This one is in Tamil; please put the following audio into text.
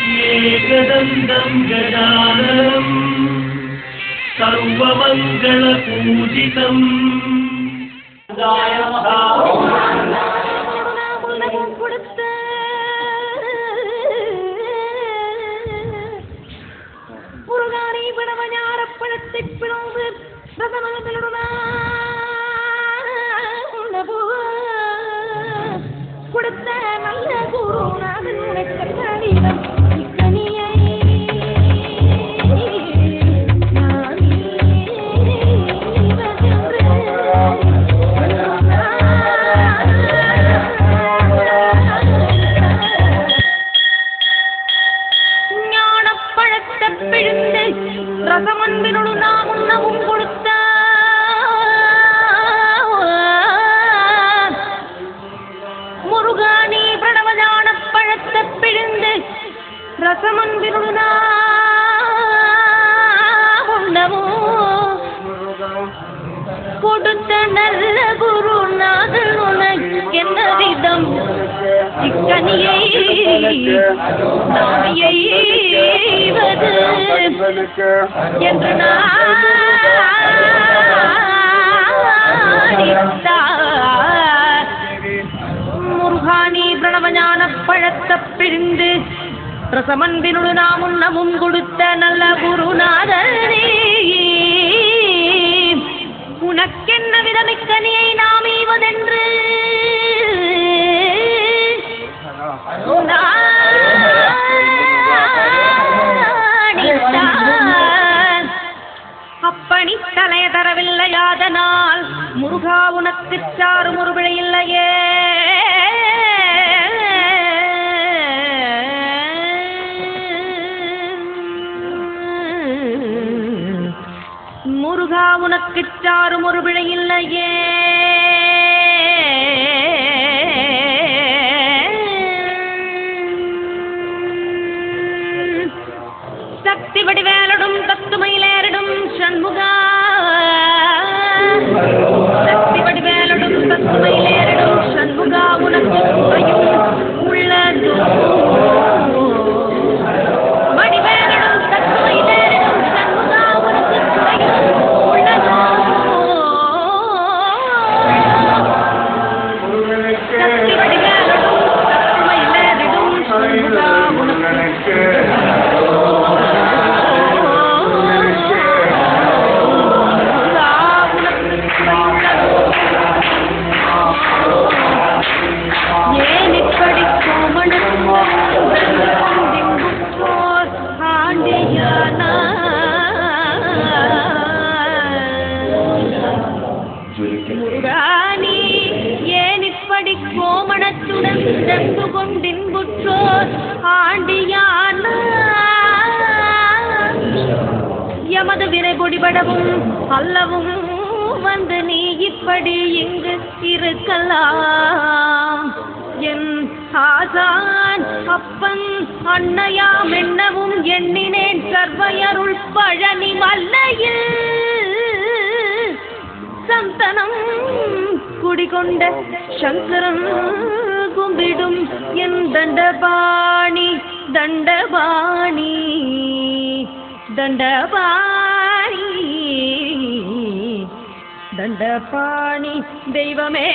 एकदन्तं गजाननं सर्वमङ्गलपूजितम् முருகானை விடவஞாரப்பழத்தை பிளந்து கொடுத்த நல்ல குருநாதன் உனக்கணிதம் இக்கனியை ஞானப்பழத்தை பிழிந்து ரசமன்பினோடு நாம் உண்ணவும் கொடுத்த முருகானி பிரணவஞான பழத்தை பிழிந்து ரசமன்பினோடு நாம் உண்ணவும் கொடுத்த நல்ல குருநாதன் உனக்கென்ன விதம் இக்கனியை நாமியை என்று முருகானி பிரணவஞான பழத்தை பிழிந்து ரசமன்பினோடு நாம் உண்ணவும் கொடுத்த நல்ல குருநாதனே உனக்கென்ன விதமிக்கனியை நாம் ஈவதென்று அப்பணி தலைய தரவில்லையாதனால் முருகா உனக்கு சாறு முருபிழை இல்லையே முருகா உனக்கு சாறு முருபிழை இல்லையே சக்தி வடிவேலடும் தத்துமையிலேறிடும் சண்முகா சக்தி வடிவேலடும் தத்துமையிலேறிடும் சண்முகா உனக்கு உள்ளது வடிவேலடும் தத்துமையிலேறிடும் சண்முகா உனக்கு உள்ளது சக்தி வடிவேலடும் தத்துமையிலேறிடும் சண்முகா உனக்கு முருகானி ஏன் இப்படி கோமணத்துடன் சென்று கொண்டின்புற்றோர் ஆண்டியான எமது விரை பொடிபடவும் அல்லவும் வந்து நீ இப்படி இங்கு இருக்கலாம் என் ஆசான் அப்பன் அன்னையாம் என்னவும் எண்ணினேன் சர்வையருள் பழனி மல்லையில் சந்தனம் குடிகொண்ட சங்கரம் கும்பிடும் என் தண்டபாணி தண்டபாணி தண்டபாணி தண்டபாணி தெய்வமே